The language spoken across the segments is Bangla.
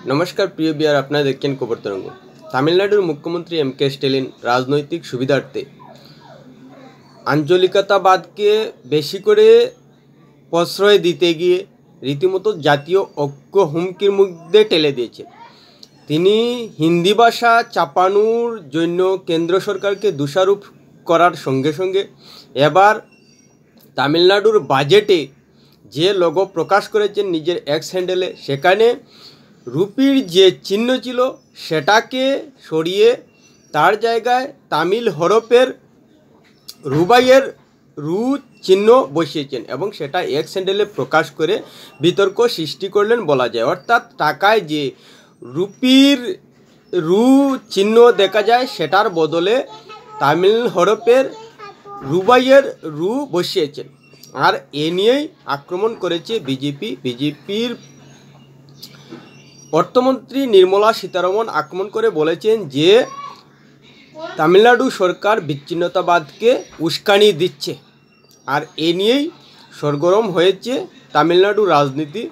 नमस्कार प्रिय बिहार अपना देखें खबर तरंग। तमिलनाडुर मुख्यमंत्री एम.के. स्टैलिन राजनैतिक सुविधार्थे आंचलिकताबाद के बेशी करे प्रश्रय दीते गिये रीतिमतो जातीय ऐक्य हुमकिर मध्य ठेले दिएছেন। তিনি हिंदी भाषा चापानोर जन्य केंद्र सरकार के दोषारोप करार संगे संगे एबार तमिलनाडुर बाजेटे जे लोगो प्रकाश करेছেন निजेर एक्स हैंडले सेखाने रूपिर जे चिन्ह छिलो सेटाके सरिये तार जायगाय तामिल हरफेर रुबाइयेर रु चिन्ह बसिয়েছেন এবং সেটা एक्स हैंडले प्रकाश करे বিতর্ক সৃষ্টি করলেন বলা যায়। অর্থাৎ টাকায় যে রুপির রু চিহ্ন দেখা যায় সেটার বদলে তামিল হরফের রুবাইয়ের রু বসিয়েছেন। আর এ নিয়েই আক্রমণ করেছে বিজেপির অর্থমন্ত্রী নির্মলা সীতারমন আক্রমণ করে বলেছেন যে তামিলনাড়ু সরকার বিচ্ছিন্নতাবাদকে উস্কানি দিচ্ছে। আর এ নিয়েই সরগরম হয়েছে তামিলনাড়ু রাজনীতি,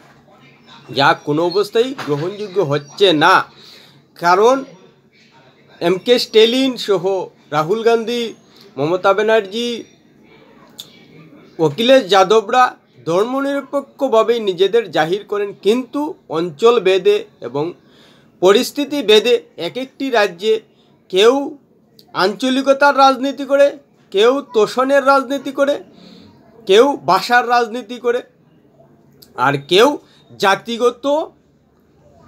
যা কোনো অবস্থায় গ্রহণযোগ্য হচ্ছে না। কারণ এম.কে. স্ট্যালিন সহ রাহুল গান্ধী, মমতা ব্যানার্জি, অখিলেশ যাদবরা ধর্মনিরপেক্ষভাবে নিজেদের জাহির করেন, কিন্তু অঞ্চল ভেদে এবং পরিস্থিতি ভেদে এক একটি রাজ্যে কেউ আঞ্চলিকতার রাজনীতি করে, কেউ তোষণের রাজনীতি করে, কেউ ভাষার রাজনীতি করে, আর কেউ জাতিগত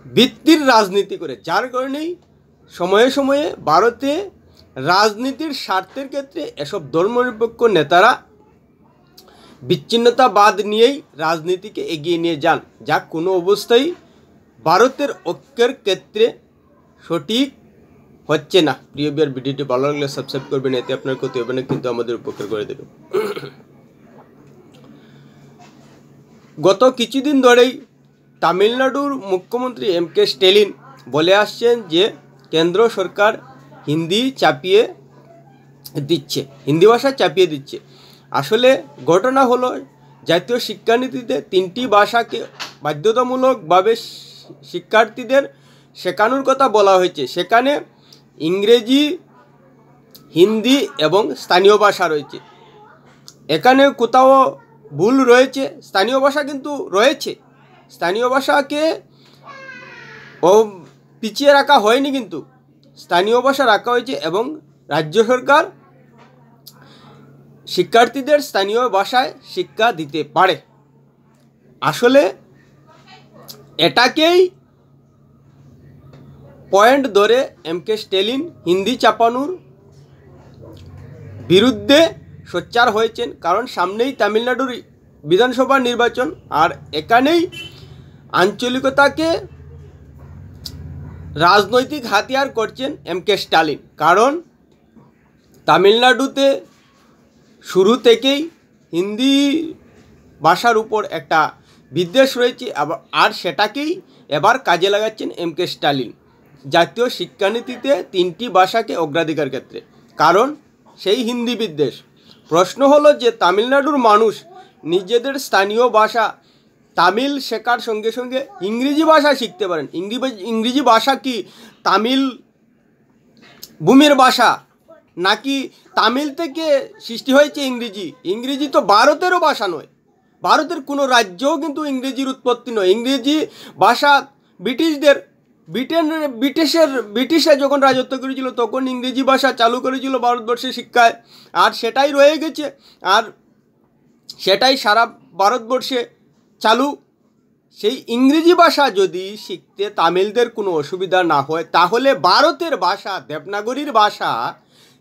ভিত্তির রাজনীতি করে। যার কারণেই সময়ে সময়ে ভারতে রাজনীতির স্বার্থের ক্ষেত্রে এসব ধর্মনিরপেক্ষ নেতারা বিচ্ছিন্নতাবাদ নিয়েই রাজনীতিকে এগিয়ে নিয়ে যান, যা কোনো অবস্থায় ভারতের ঐক্যের ক্ষেত্রে সঠিক হচ্ছে না। প্রিয় বিয়ার, ভিডিওটি ভালো লাগলে সাবস্ক্রাইব করবেন, এতে আপনার ক্ষতি হবে না কিন্তু আমাদের উপকার করে দেবে। গত কিছুদিন ধরেই তামিলনাড়ুর মুখ্যমন্ত্রী এম.কে. স্ট্যালিন বলে আসছেন যে কেন্দ্র সরকার হিন্দি ভাষা চাপিয়ে দিচ্ছে। আসলে ঘটনা হলো, জাতীয় শিক্ষানীতিতে 3টি ভাষাকে বাধ্যতামূলকভাবে শিক্ষার্থীদের শেখানোর কথা বলা হয়েছে। সেখানে ইংরেজি, হিন্দি এবং স্থানীয় ভাষা রয়েছে। এখানে কোথাও ভুল রয়েছে, স্থানীয় ভাষা কিন্তু রয়েছে। স্থানীয় ভাষাকে পিছিয়ে রাখা হয়নি, কিন্তু স্থানীয় ভাষা রাখা হয়েছে এবং রাজ্য সরকার শিক্ষার্থীদের স্থানীয় ভাষায় শিক্ষা দিতে পারে। আসলে এটাকেই পয়েন্ট ধরে এম.কে. স্ট্যালিন হিন্দি চাপানোর বিরুদ্ধে সোচ্চার হয়েছেন। কারণ সামনেই তামিলনাড়ুর বিধানসভা নির্বাচন, আর এখানেই আঞ্চলিকতাকে রাজনৈতিক হাতিয়ার করছেন এম.কে. স্ট্যালিন। কারণ তামিলনাড়ুতে শুরু থেকেই হিন্দি ভাষার উপর একটা বিদ্বেষ রয়েছে, আর সেটাকেই এবার কাজে লাগাচ্ছেন এম.কে. স্ট্যালিন জাতীয় শিক্ষানীতিতে 3টি ভাষাকে অগ্রাধিকার ক্ষেত্রে। কারণ সেই হিন্দি বিদ্বেষ। প্রশ্ন হলো যে তামিলনাড়ুর মানুষ নিজেদের স্থানীয় ভাষা তামিল শেখার সঙ্গে সঙ্গে ইংরেজি ভাষা শিখতে পারেন। ইংরেজি ভাষা কি তামিল ভূমির ভাষা, নাকি তামিল থেকে সৃষ্টি হয়েছে ইংরেজি তো ভারতেরও ভাষা নয়। ভারতের কোনো রাজ্যও কিন্তু ইংরেজির উৎপত্তি নয়। ইংরেজি ভাষা ব্রিটিশে যখন রাজত্ব করেছিল তখন ইংরেজি ভাষা চালু করেছিল ভারতবর্ষে শিক্ষায়, আর সেটাই রয়ে গেছে, আর সেটাই সারা ভারতবর্ষে চালু। সেই ইংরেজি ভাষা যদি শিখতে তামিলদের কোনো অসুবিধা না হয়, তাহলে ভারতের ভাষা দেবনাগরীর ভাষা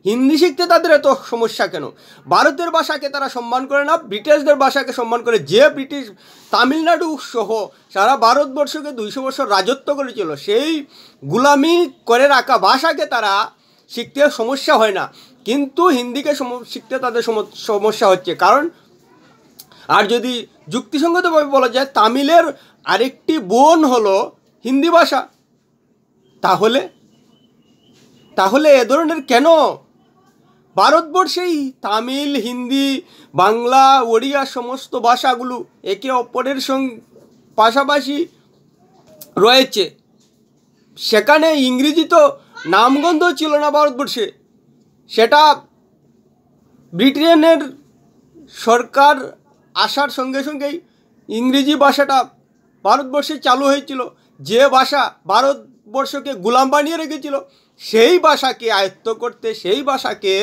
হিন্দি শিখতে তাদের এত সমস্যা কেন? ভারতের ভাষাকে তারা সম্মান করে না, ব্রিটিশদের ভাষাকে সম্মান করে। যে ব্রিটিশ তামিলনাড়ু সহ সারা ভারতবর্ষকে 200 বছর রাজত্ব করেছিল, সেই গুলামি করে রাখা ভাষাকে তারা শিখতে সমস্যা হয় না, কিন্তু হিন্দিকে শিখতে তাদের সমস্যা হচ্ছে। কারণ আর যদি যুক্তিসঙ্গতভাবে বলা যায় তামিলের আরেকটি বোন হলো হিন্দি ভাষা, তাহলে এ ধরনের কেন? ভারতবর্ষেই তামিল, হিন্দি, বাংলা, ওড়িয়া সমস্ত ভাষাগুলো একে অপরের সঙ্গে পাশাপাশি রয়েছে। সেখানে ইংরেজি তো নামগন্ধ ছিল না ভারতবর্ষে। সেটা ব্রিটেনের সরকার আসার সঙ্গে সঙ্গেই ইংরেজি ভাষাটা ভারতবর্ষে চালু হয়েছিল। যে ভাষা ভারতবর্ষকে গোলাম বানিয়ে রেখেছিল, সেই ভাষাকে আয়ত্ত করতে, সেই ভাষাকে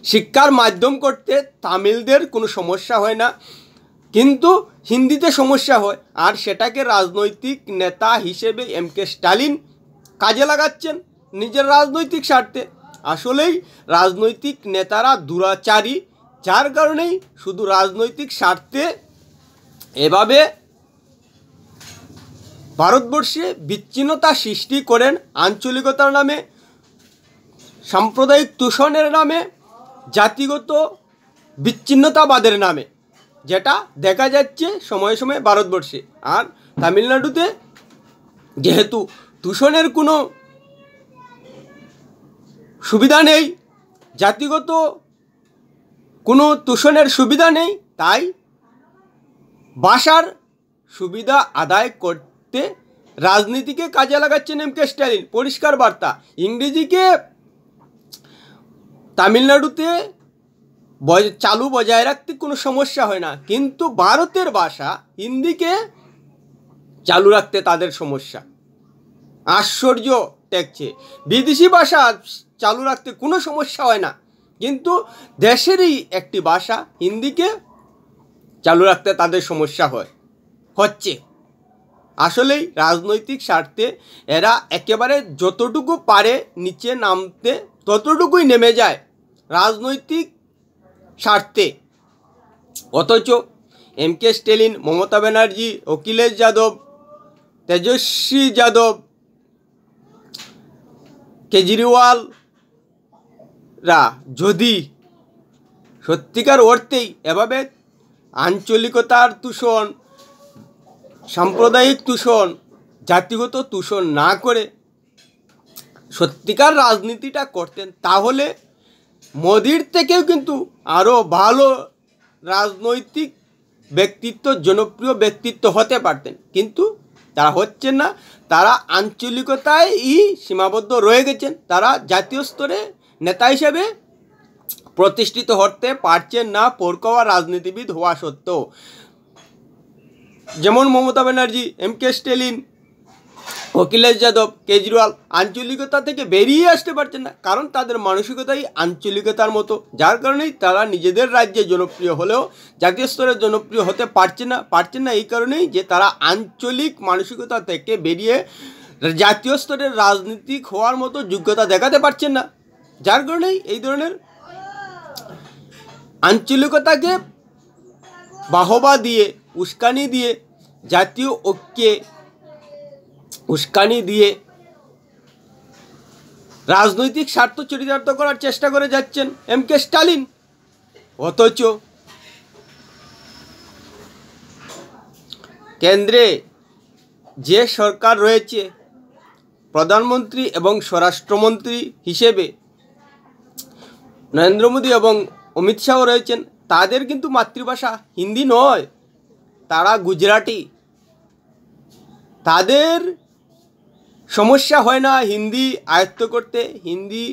শিক্ষার মাধ্যম করতে তামিলদের কোনো সমস্যা হয় না, কিন্তু হিন্দিতে সমস্যা হয়। আর সেটাকে রাজনৈতিক নেতা হিসেবে এম.কে. স্টালিন কাজে লাগাচ্ছেন নিজের রাজনৈতিক স্বার্থে। আসলেই রাজনৈতিক নেতারা দুরাচারী, যার কারণেই শুধু রাজনৈতিক স্বার্থে এভাবে ভারতবর্ষে বিচ্ছিন্নতা সৃষ্টি করেন, আঞ্চলিকতার নামে, সাম্প্রদায়িক তুষণের নামে, জাতিগত বিচ্ছিন্নতাবাদের নামে, যেটা দেখা যাচ্ছে সময়ে সময়ে ভারতবর্ষে। আর তামিলনাড়ুতে যেহেতু তুষণের কোনো সুবিধা নেই, জাতিগত কোনো তুষণের সুবিধা নেই, তাই ভাষার সুবিধা আদায় করতে রাজনীতিকে কাজে লাগাচ্ছেন এম.কে. স্টালিন। পরিষ্কার বার্তা, ইংরেজিকে তামিলনাড়ুতে চালু বজায় রাখতে কোনো সমস্যা হয় না, কিন্তু ভারতের ভাষা হিন্দিকে চালু রাখতে তাদের সমস্যা। আশ্চর্য ঠেকছে, বিদেশি ভাষা চালু রাখতে কোনো সমস্যা হয় না, কিন্তু দেশেরই একটি ভাষা হিন্দিকে চালু রাখতে তাদের সমস্যা হচ্ছে। আসলেই রাজনৈতিক স্বার্থে এরা একেবারে যতটুকু পারে নিচে নামতে ততটুকুই নেমে যায় রাজনৈতিক স্বার্থে। অথচ এম.কে. স্টালিন, মমতা ব্যানার্জি, অখিলেশ যাদব, তেজস্বী যাদব, কেজরিওয়ালরা যদি সত্যিকার অর্থেই এভাবে আঞ্চলিকতার তুষণ, সাম্প্রদায়িক তুষণ, জাতিগত তুষণ না করে সত্যিকার রাজনীতিটা করতেন, তাহলে মোদির থেকেও কিন্তু আরও ভালো রাজনৈতিক ব্যক্তিত্ব, জনপ্রিয় ব্যক্তিত্ব হতে পারতেন। কিন্তু তারা হচ্ছেন না, তারা আঞ্চলিকতায় সীমাবদ্ধ রয়ে গেছেন। তারা জাতীয় স্তরে নেতা হিসেবে প্রতিষ্ঠিত হতে পারছেন না, পরকোয়া রাজনীতিবিদ হওয়া সত্ত্বেও। যেমন মমতা ব্যানার্জি, এম.কে. স্টালিন, অখিলেশ যাদব, কেজরিওয়াল আঞ্চলিকতা থেকে বেরিয়ে আসতে পারছেন না, কারণ তাদের মানসিকতাই আঞ্চলিকতার মতো। যার কারণেই তারা নিজেদের রাজ্যে জনপ্রিয় হলেও জাতীয় স্তরে জনপ্রিয় হতে পারছেন না এই কারণেই যে তারা আঞ্চলিক মানসিকতা থেকে বেরিয়ে জাতীয় স্তরের রাজনীতিক হওয়ার মতো যোগ্যতা দেখাতে পারছেন না। যার কারণেই এই ধরনের আঞ্চলিকতাকে বাহবা দিয়ে, উস্কানি দিয়ে, জাতীয় ঐক্যে উস্কানি দিয়ে রাজনৈতিক স্বার্থ চরিতার্থ করার চেষ্টা করে যাচ্ছেন এম.কে. স্টালিন। অথচ কেন্দ্রে যে সরকার রয়েছে, প্রধানমন্ত্রী এবং স্বরাষ্ট্রমন্ত্রী হিসেবে নরেন্দ্র মোদী এবং অমিত শাহ রয়েছেন, তাদের কিন্তু মাতৃভাষা হিন্দি নয়, তারা গুজরাটি। তাদের সমস্যা হয় না হিন্দি আয়ত্ত করতে, হিন্দি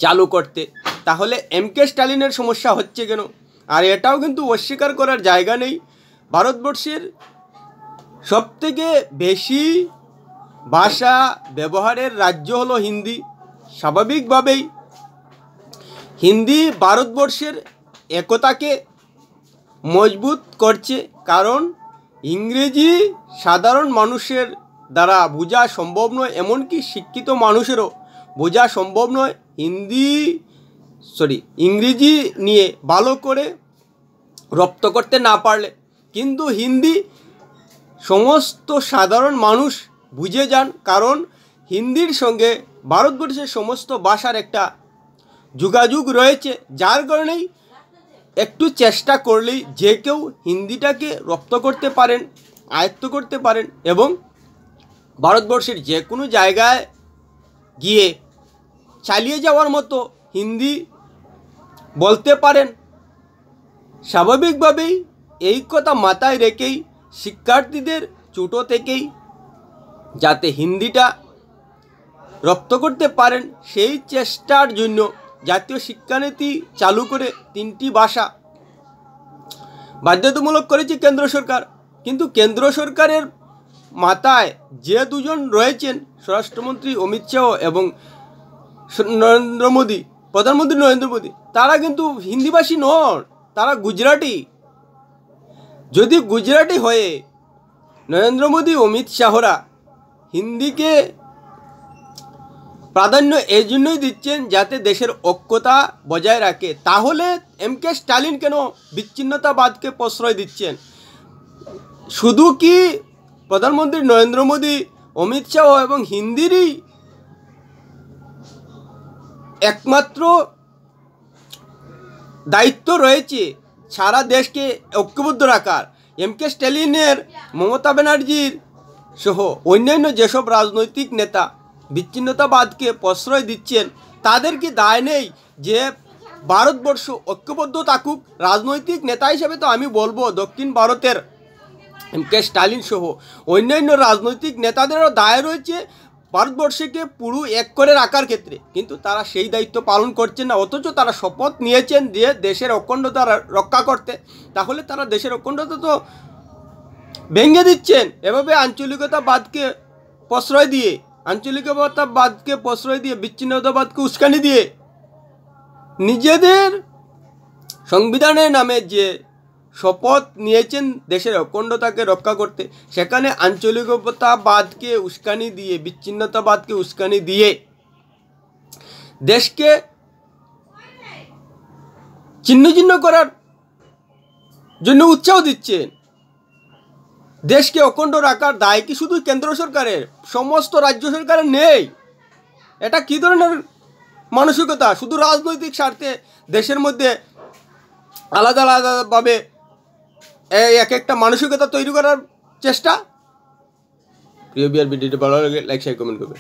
চালু করতে, তাহলে এম.কে. স্টালিনের সমস্যা হচ্ছে কেন? আর এটাও কিন্তু অস্বীকার করার জায়গা নেই, ভারতবর্ষের সবথেকে বেশি ভাষা ব্যবহারের রাজ্য হলো হিন্দি। স্বাভাবিকভাবেই হিন্দি ভারতবর্ষের একতাকে মজবুত করছে, কারণ ইংরেজি সাধারণ মানুষের দ্বারা বোঝা সম্ভব নয়, এমনকি শিক্ষিত মানুষেরও বোঝা সম্ভব নয় ইংরেজি নিয়ে ভালো করে রপ্ত করতে না পারলে। কিন্তু হিন্দি সমস্ত সাধারণ মানুষ বুঝে যান, কারণ হিন্দির সঙ্গে ভারতবর্ষের সমস্ত ভাষার একটা যোগাযোগ রয়েছে। যার কারণেই একটু চেষ্টা করলেই যে কেউ হিন্দিটাকে রপ্ত করতে পারেন, আয়ত্ত করতে পারেন এবং ভারতবর্ষের যে কোনো জায়গায় গিয়ে চালিয়ে যাওয়ার মতো হিন্দি বলতে পারেন। স্বাভাবিকভাবেই এই কথা মাথায় রেখেই শিক্ষার্থীদের ছোটো থেকেই যাতে হিন্দিটা রপ্ত করতে পারেন, সেই চেষ্টার জন্য জাতীয় শিক্ষানীতি চালু করে 3টি ভাষা বাধ্যতামূলক করেছে কেন্দ্র সরকার। কিন্তু কেন্দ্র সরকারের মাথায় যে দুজন রয়েছেন, স্বরাষ্ট্রমন্ত্রী অমিত শাহ এবং নরেন্দ্র মোদী, প্রধানমন্ত্রী নরেন্দ্র মোদী, তারা কিন্তু হিন্দিভাষী নন, তারা গুজরাটি। যদি গুজরাটি হয়ে নরেন্দ্র মোদী অমিত শাহরা হিন্দিকে প্রাধান্য এই জন্যই দিচ্ছেন যাতে দেশের ঐক্যতা বজায় রাখে, তাহলে এমকে স্টালিন কেন বিচ্ছিন্নতাবাদকে প্রশ্রয় দিচ্ছেন? শুধু কি প্রধানমন্ত্রী নরেন্দ্র মোদী, অমিত শাহ এবং হিন্দিরই একমাত্র দায়িত্ব রয়েছে সারা দেশকে ঐক্যবদ্ধ রাখার? এমকে স্টালিনের, মমতা ব্যানার্জির সহ অন্যান্য যেসব রাজনৈতিক নেতা বিচ্ছিন্নতাবাদকে প্রশ্রয় দিচ্ছেন, তাদের কি দায় নেই যে ভারতবর্ষ ঐক্যবদ্ধ থাকুক? রাজনৈতিক নেতা হিসেবে তো আমি বলবো দক্ষিণ ভারতের এমকে স্টালিন সহ অন্যান্য রাজনৈতিক নেতাদেরও দায় রয়েছে ভারতবর্ষকে পুরো এক করে রাখার ক্ষেত্রে, কিন্তু তারা সেই দায়িত্ব পালন করছেন না। অথচ তারা শপথ নিয়েছেন যে দেশের অখণ্ডতা রক্ষা করতে, তাহলে তারা দেশের অখণ্ডতা তো ভেঙে দিচ্ছেন এভাবে আঞ্চলিকতাবাদকে প্রশ্রয় দিয়ে, বিচ্ছিন্নতাবাদকে উস্কানি দিয়ে। নিজেদের সংবিধানের নামে যে শপথ নিয়েছেন দেশের অখণ্ডতাকে রক্ষা করতে, সেখানে আঞ্চলিকতাবাদকে উস্কানি দিয়ে, বিচ্ছিন্নতাবাদকে উস্কানি দিয়ে দেশকে ছিন্ন করার জন্য উৎসাহ দিচ্ছেন। দেশকে অখণ্ড রাখার দায় কি শুধু কেন্দ্র সরকারের? সমস্ত রাজ্য সরকারের নেই? এটা কী ধরনের মানসিকতা? শুধু রাজনৈতিক স্বার্থে দেশের মধ্যে আলাদা আলাদাভাবে এক একটা মানসিকতা তৈরি করার চেষ্টা। প্রিয় বিআর ভিডিওটি ভালো লাগে লাইক শেয়ার কমেন্ট করবে।